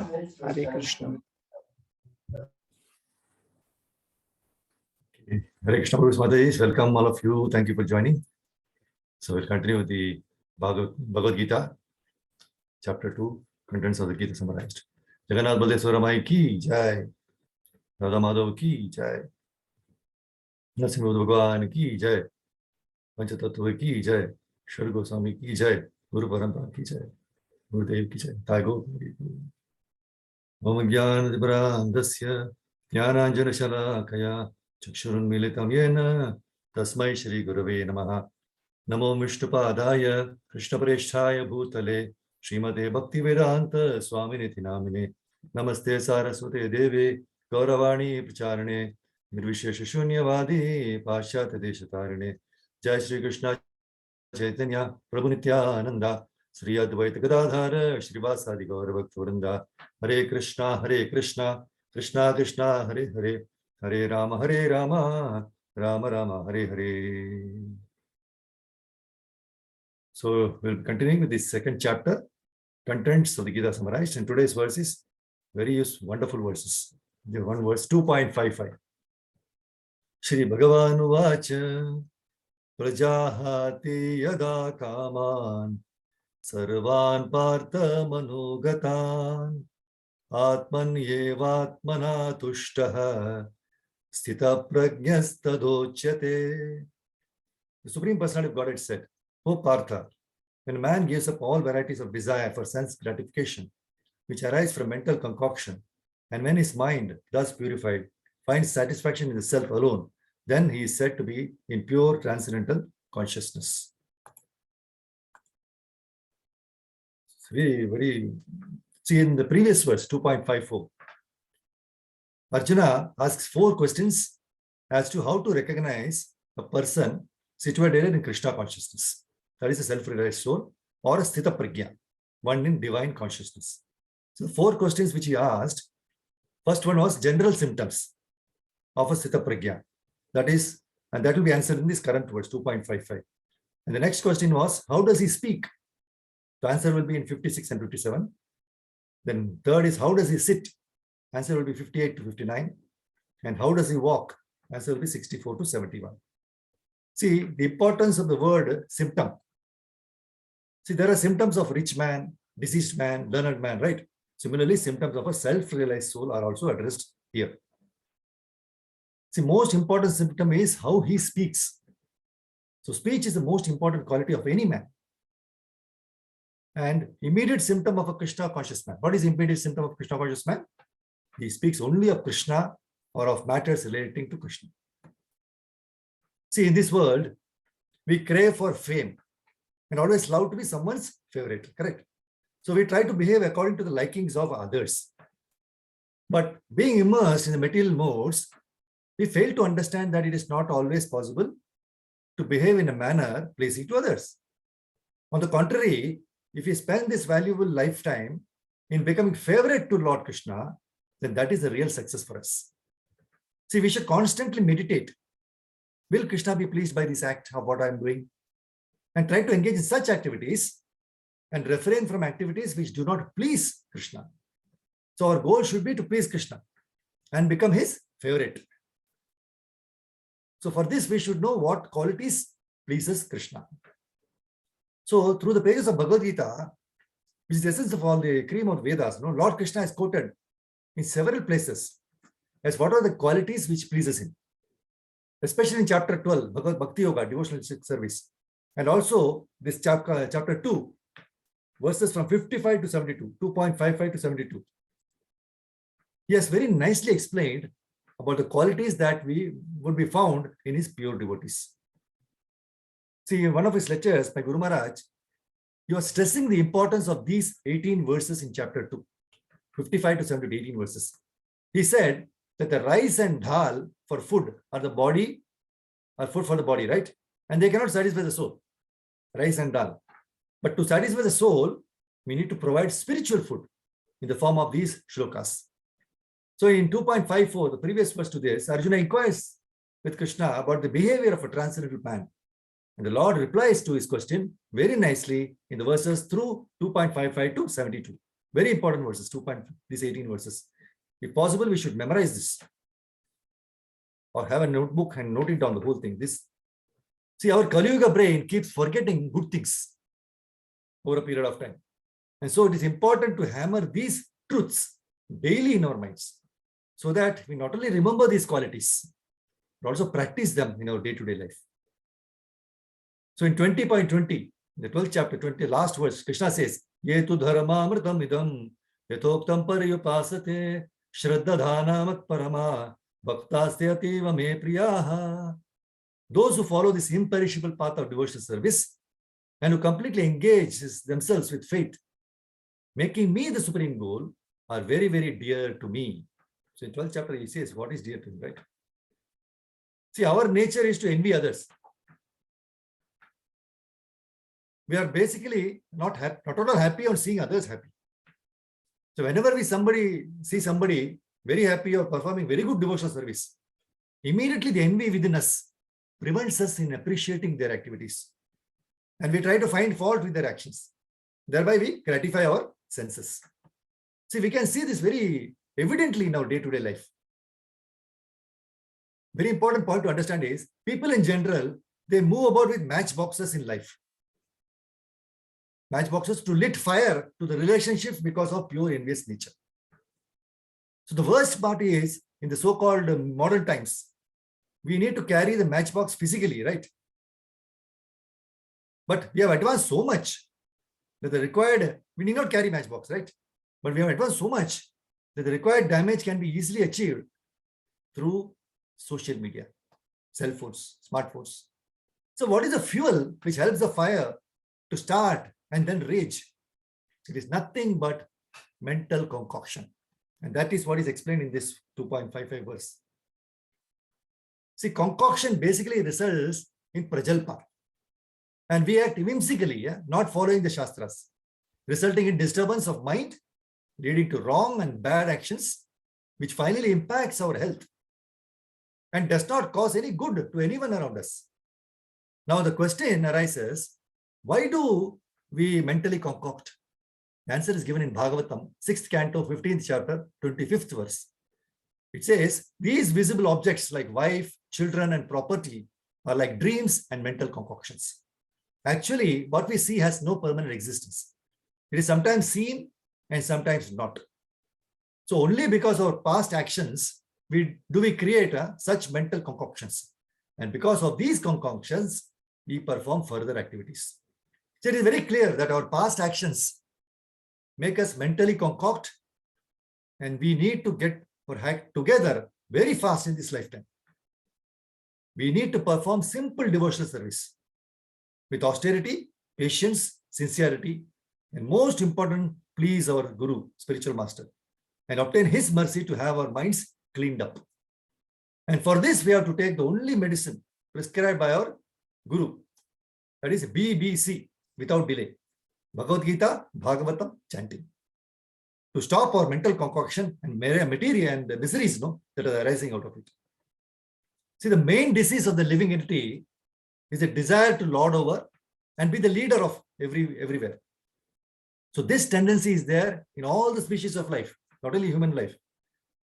Hare Krishna. Okay. Hare Krishna, Prabhu. Welcome all of you. Thank you for joining. So we'll continue with the Bhagavad Gita, chapter 2, contents of the Gita summarized. Jagannath Baldeswara Mai ki jai, Radha Madhav ki jai, Narasimha Bhagwan ki jai, Panchatattva ki jai, Shri Goswami ki jai, Guru Parampara ki jai, Gurudev ki jai, Taigo. Om Jnana Jnananjana Shalakaya Chakshurunmilitam Yena Tasmai Shri Gurave Namaha. Namo Vishnupadaya Krishnapreshthaya Bhutale Srimate Bhaktivedanta Swaminiti Namine Namaste Saraswate Deve Gauravani Pracharane Nirvishesha Shunyavadi Pashyata Deshatarane Jai Shri Krishna Chaitanya Prabhu Nityananda Sri Advaita Gadadhara Srivasadi Gauravakturanda Hare Krishna Krishna Krishna Hare Hare Hare Rama Rama Rama Hare Hare. So we'll continue with this second chapter, contents of the Gita summarized, and today's verse is very wonderful verses. The one verse 2.55. Shri Bhagavan Vacha Prajahati Yada Kaman Sarvan Partha Manogatan Atman Yevatmana Tushtaha Sthita Prajnastadochyate. The Supreme Personality of Godhead said, O Partha, when a man gives up all varieties of desire for sense gratification, which arise from mental concoction, and when his mind, thus purified, finds satisfaction in the self alone, then he is said to be in pure transcendental consciousness. See, in the previous verse, 2.54, Arjuna asks 4 questions as to how to recognize a person situated in Krishna consciousness. That is a self-realized soul, or a sthita prajna, one in divine consciousness. So 4 questions which he asked. First one was general symptoms of a sthita prajna. That is, and that will be answered in this current verse, 2.55. And the next question was, how does he speak? The answer will be in 56 and 57. Then third is, how does he sit? Answer will be 58 to 59. And how does he walk? Answer will be 64 to 71. See, the importance of the word symptom. See, there are symptoms of rich man, diseased man, learned man, right? Similarly, symptoms of a self-realized soul are also addressed here. See, most important symptom is how he speaks. So speech is the most important quality of any man. And immediate symptom of a Krishna conscious man. What is immediate symptom of Krishna conscious man? He speaks only of Krishna or of matters relating to Krishna. See, in this world, we crave for fame and always love to be someone's favorite, correct? So we try to behave according to the likings of others. But being immersed in the material modes, we fail to understand that it is not always possible to behave in a manner pleasing to others. On the contrary, if we spend this valuable lifetime in becoming favorite to Lord Krishna, then that is a real success for us. See, we should constantly meditate. Will Krishna be pleased by this act of what I am doing? And try to engage in such activities and refrain from activities which do not please Krishna. So our goal should be to please Krishna and become his favorite. So for this, we should know what qualities pleases Krishna. So through the pages of Bhagavad Gita, which is the essence of all the cream of Vedas, Lord Krishna is quoted in several places as what are the qualities which pleases him. Especially in chapter 12, Bhagavad Bhakti Yoga, devotional service. And also this chapter 2, verses from 55 to 72, 2.55 to 72. He has very nicely explained about the qualities that would be found in his pure devotees. See, in one of his lectures by Guru Maharaj, he was stressing the importance of these 18 verses in chapter 2, 55 to 72, 18 verses. He said that the rice and dal for food are the body, are food for the body, right? And they cannot satisfy the soul, rice and dal. But to satisfy the soul, we need to provide spiritual food in the form of these shlokas. So in 2.54, the previous verse to this, Arjuna inquires with Krishna about the behavior of a transcendental man. And the Lord replies to his question very nicely in the verses through 2.55 to 72. Very important verses, these 18 verses. If possible, we should memorize this or have a notebook and note it down, the whole thing. See, our Kali Yuga brain keeps forgetting good things over a period of time. And so it is important to hammer these truths daily in our minds so that we not only remember these qualities, but also practice them in our day-to-day life. So in 20.20, the 12th chapter, 20, last verse, Krishna says, Ye tu dharma amritam idam, yatoktam paryupasate, shraddha dhanamat parama, bhaktasya ativa me priyaha. Those who follow this imperishable path of devotional service and who completely engage themselves with faith, making me the supreme goal, are very, very dear to me. So in 12th chapter, he says, what is dear to him, right? See, our nature is to envy others. We are basically not at all happy on seeing others happy. So whenever we see somebody very happy or performing very good devotional service, immediately the envy within us prevents us in appreciating their activities. And we try to find fault with their actions. Thereby we gratify our senses. See, we can see this very evidently in our day-to-day life. Very important point to understand is, people in general, they move about with matchboxes in life. Matchboxes to lit fire to the relationships because of pure envious nature. So the worst part is, in the so-called modern times, we need to carry the matchbox physically, right? But we have advanced so much that we need not carry matchbox, right? But we have advanced so much that the required damage can be easily achieved through social media, cell phones, smartphones. So what is the fuel which helps the fire to start and then rage? It is nothing but mental concoction. And that is what is explained in this 2.55 verse. See, concoction basically results in prajalpa. And we act whimsically, not following the Shastras, resulting in disturbance of mind, leading to wrong and bad actions, which finally impacts our health and does not cause any good to anyone around us. Now the question arises, why do we mentally concoct? The answer is given in Bhagavatam, 6th canto, 15th chapter, 25th verse. It says, these visible objects like wife, children, and property are like dreams and mental concoctions. Actually, what we see has no permanent existence. It is sometimes seen and sometimes not. So only because of our past actions do we create such mental concoctions. And because of these concoctions, we perform further activities. So it is very clear that our past actions make us mentally concoct, and we need to get our act together very fast in this lifetime. We need to perform simple devotional service with austerity, patience, sincerity, and most important, please our Guru, spiritual master, and obtain his mercy to have our minds cleaned up. And for this, we have to take the only medicine prescribed by our Guru, that is BBC, without delay. Bhagavad Gita, Bhagavatam, chanting. To stop our mental concoction and materia and the miseries that are arising out of it. See, the main disease of the living entity is a desire to lord over and be the leader of everywhere. So this tendency is there in all the species of life, not only human life.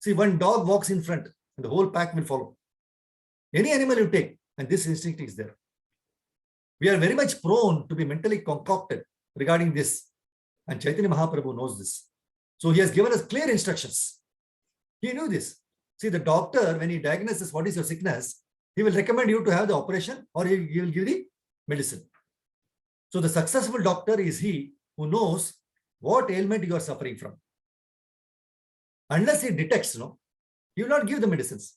See, one dog walks in front and the whole pack will follow. Any animal you take, and this instinct is there. We are very much prone to be mentally concocted regarding this, and Chaitanya Mahaprabhu knows this. So he has given us clear instructions. He knew this. See, the doctor, when he diagnoses what is your sickness, he will recommend you to have the operation or he will give the medicine. So the successful doctor is he who knows what ailment you are suffering from. Unless he detects, he will not give the medicines.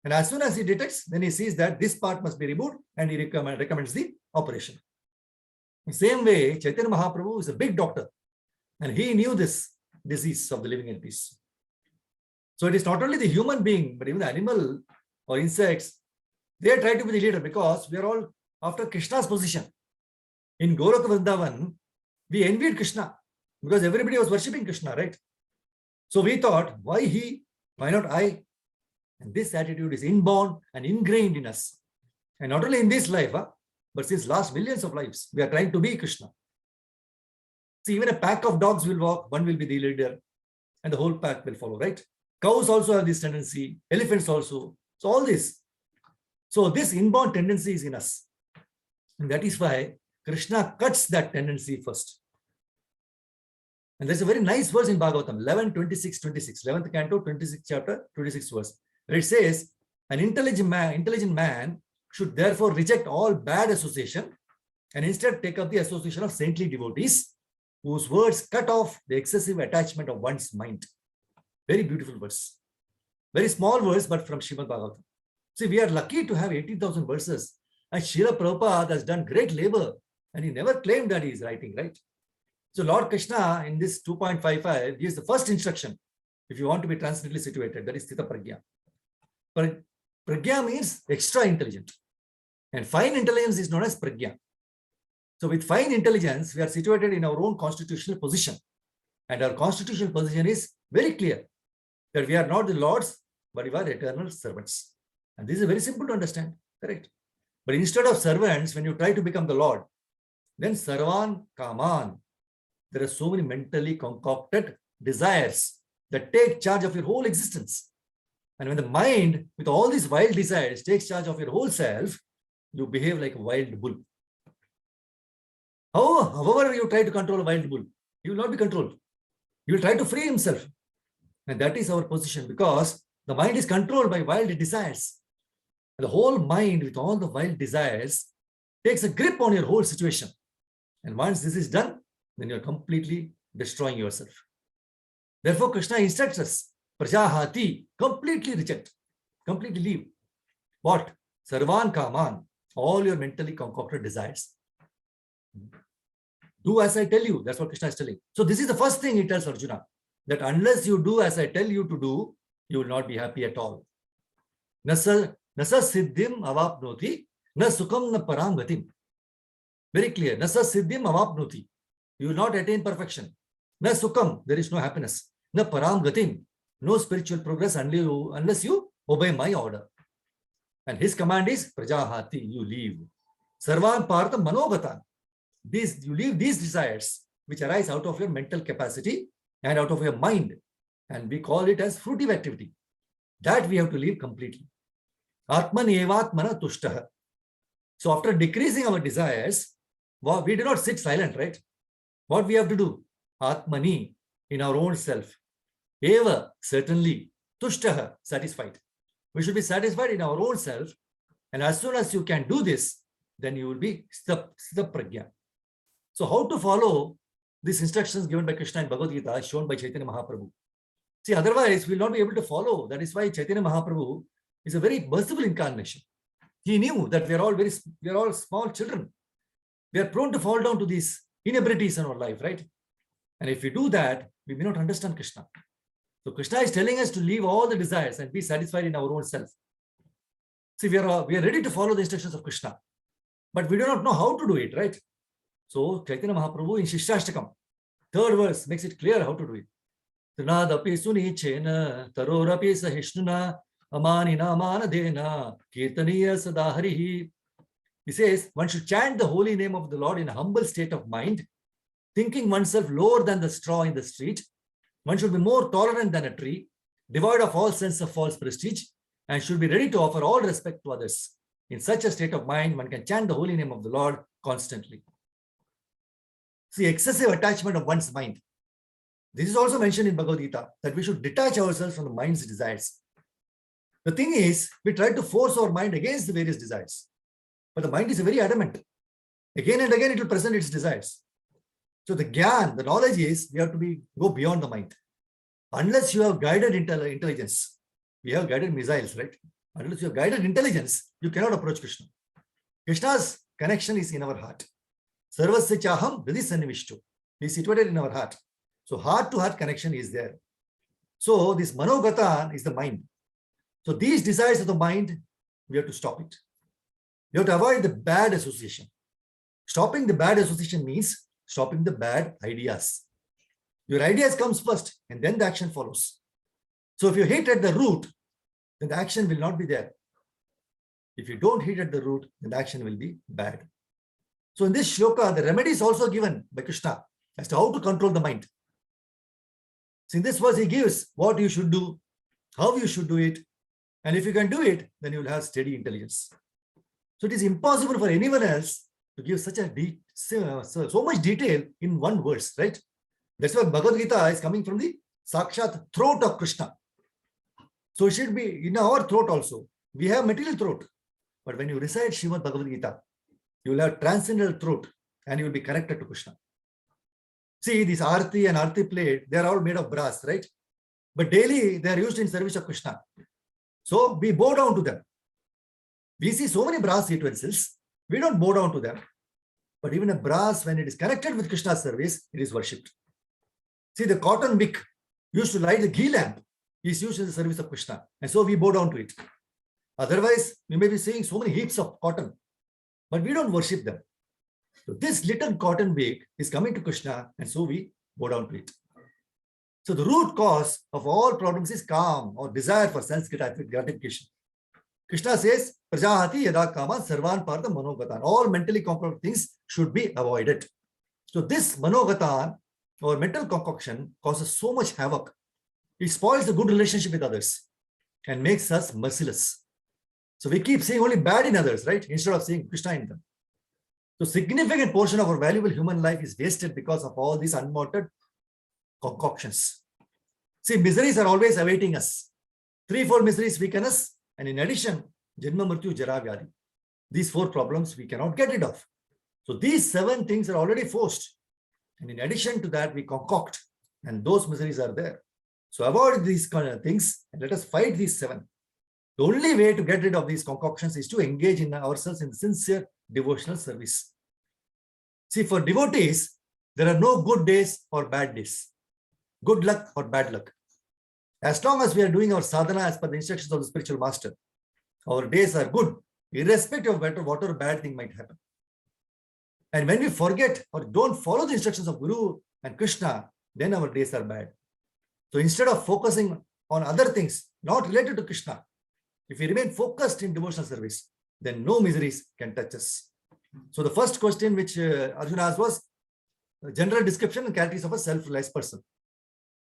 And as soon as he detects, then he sees that this part must be removed and he recommends the operation. The same way, Chaitanya Mahaprabhu is a big doctor and he knew this disease of the living entities. So it is not only the human being, but even the animal or insects, they try to be the leader because we are all after Krishna's position. In Golok Vrindavan, we envied Krishna because everybody was worshipping Krishna, right? So we thought, why he? Why not I? And this attitude is inborn and ingrained in us. And not only in this life, but since last millions of lives, we are trying to be Krishna. See, even a pack of dogs will walk, one will be the leader, and the whole pack will follow, right? Cows also have this tendency, elephants also. So all this. So this inborn tendency is in us. And that is why Krishna cuts that tendency first. And there's a very nice verse in Bhagavatam, 11:26-26, 11th canto, 26th chapter, 26th verse, where it says, an intelligent man should therefore reject all bad association and instead take up the association of saintly devotees whose words cut off the excessive attachment of one's mind. Very beautiful verse. Very small verse, but from Srimad Bhagavatam. See, we are lucky to have 18,000 verses. And Srila Prabhupada has done great labor, and he never claimed that he is writing, right? So Lord Krishna in this 2.55 gives the first instruction, if you want to be transcendently situated, that is Sthita Pragya. Pragya means extra intelligent. And fine intelligence is known as Pragya. So with fine intelligence, we are situated in our own constitutional position. And our constitutional position is very clear, that we are not the lords, but we are eternal servants. And this is very simple to understand, correct? But instead of servants, when you try to become the Lord, then Sarvan Kaman, there are so many mentally concocted desires that take charge of your whole existence. And when the mind, with all these wild desires, takes charge of your whole self, you behave like a wild bull. However you try to control a wild bull, he will not be controlled. He will try to free himself. And that is our position, because the mind is controlled by wild desires. And the whole mind, with all the wild desires, takes a grip on your whole situation. And once this is done, then you're completely destroying yourself. Therefore, Krishna instructs us, Prajahati, completely reject, completely leave. What? Sarvan Kaman, all your mentally concocted desires. Do as I tell you. That's what Krishna is telling. So this is the first thing he tells Arjuna, that unless you do as I tell you to do, you will not be happy at all. Nasa siddhim avapnoti, na sukham na param gatim. Very clear. Nasa siddhim avapnoti. You will not attain perfection. Na sukham, there is no happiness. Na param gatim, no spiritual progress unless you obey my order. And his command is Prajahati, you leave. Sarvan Partha Manogatan. You leave these desires which arise out of your mental capacity and out of your mind. And we call it as fruitive activity. That we have to leave completely. Atman evatmana tushtaha. So after decreasing our desires, we do not sit silent, right? What we have to do? Atmani, in our own self. Eva, certainly. Tushtaha, satisfied. We should be satisfied in our own self. And as soon as you can do this, then you will be Sthita Pragya. So how to follow these instructions given by Krishna in Bhagavad Gita, shown by Chaitanya Mahaprabhu? See, otherwise we will not be able to follow. That is why Chaitanya Mahaprabhu is a very merciful incarnation. He knew that we are all small children. We are prone to fall down to these inabilities in our life, right? And if we do that, we may not understand Krishna. So Krishna is telling us to leave all the desires and be satisfied in our own self. See, we are ready to follow the instructions of Krishna, but we do not know how to do it, right? So Chaitanya Mahaprabhu in Shishashtakam, 3rd verse, makes it clear how to do it. Trinadapi sunichena, tarorapi sahishnuna, amanina manadena, kirtaniya sadaharihi. He says, one should chant the holy name of the Lord in a humble state of mind, thinking oneself lower than the straw in the street. One should be more tolerant than a tree, devoid of all sense of false prestige, and should be ready to offer all respect to others. In such a state of mind, one can chant the holy name of the Lord constantly. See, excessive attachment of one's mind. This is also mentioned in Bhagavad Gita, that we should detach ourselves from the mind's desires. The thing is, we try to force our mind against the various desires. But the mind is very adamant. Again and again, it will present its desires. So the gyan, the knowledge is, we have to go beyond the mind. Unless you have guided intelligence, we have guided missiles, right? Unless you have guided intelligence, you cannot approach Krishna. Krishna's connection is in our heart. Sarvasya chaham hridhi sannivishto. He is situated in our heart. So heart-to-heart connection is there. So this manogatan is the mind. So these desires of the mind, we have to stop it. You have to avoid the bad association. Stopping the bad association means stopping the bad ideas. Your ideas comes first and then the action follows. So if you hit at the root, then the action will not be there. If you don't hit at the root, then the action will be bad. So in this shloka, the remedy is also given by Krishna. as to how to control the mind. So in this verse, he gives what you should do, how you should do it. And if you can do it, then you will have steady intelligence. So it is impossible for anyone else to give such a so much detail in one verse, right? That's why Bhagavad Gita is coming from the Sakshat throat of Krishna. So it should be in our throat also. We have material throat. But when you recite Srimad Bhagavad Gita, you will have transcendental throat and you will be connected to Krishna. See, this Arti and Arti plate, they are all made of brass, right? But daily they are used in service of Krishna. So we bow down to them. We see so many brass utensils, we don't bow down to them. But even a brass, when it is connected with Krishna's service, it is worshipped. See, the cotton wick used to light the ghee lamp is used in the service of Krishna. And so we bow down to it. Otherwise, we may be seeing so many heaps of cotton, but we don't worship them. So this little cotton wick is coming to Krishna, and so we bow down to it. So the root cause of all problems is calm or desire for sense gratification. Krishna says, Prajahati yada kama sarvan partha manogatan. All mentally concocted things should be avoided. So this manogatan or mental concoction causes so much havoc. It spoils the good relationship with others and makes us merciless. So we keep seeing only bad in others, right? Instead of seeing Krishna in them. So significant portion of our valuable human life is wasted because of all these unwanted concoctions. See, miseries are always awaiting us. Threefold miseries weaken us. And in addition, Janma Mrityu Jara Vyadi. These four problems we cannot get rid of. So these 7 things are already forced. And in addition to that, we concoct. And those miseries are there. So avoid these kind of things and let us fight these 7. The only way to get rid of these concoctions is to engage in ourselves in sincere devotional service. See, for devotees, there are no good days or bad days, good luck or bad luck. As long as we are doing our sadhana as per the instructions of the spiritual master, our days are good, irrespective of whatever bad thing might happen. And when we forget or don't follow the instructions of Guru and Krishna, then our days are bad. So instead of focusing on other things not related to Krishna, if we remain focused in devotional service, then no miseries can touch us. So the first question which Arjuna asked was general description and characteristics of a self-realized person.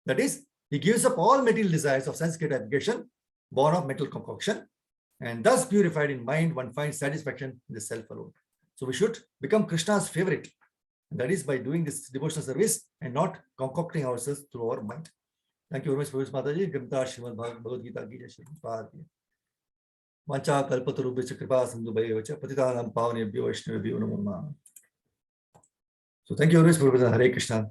That is, he gives up all material desires of sense gratification, born of mental concoction, and thus purified in mind, one finds satisfaction in the self alone. So we should become Krishna's favorite. And that is by doing this devotional service and not concocting ourselves through our mind. Thank you very much, Prabhu Mataji. Gita Srimad Bhagavad Gita Gita Srimad. Vancha kalpatarubhya kripa sindhubhaya vacha patitanam pavanebhyo vaishnavebhyo namo namaha. So thank you very much, Prabhu. Hare Krishna.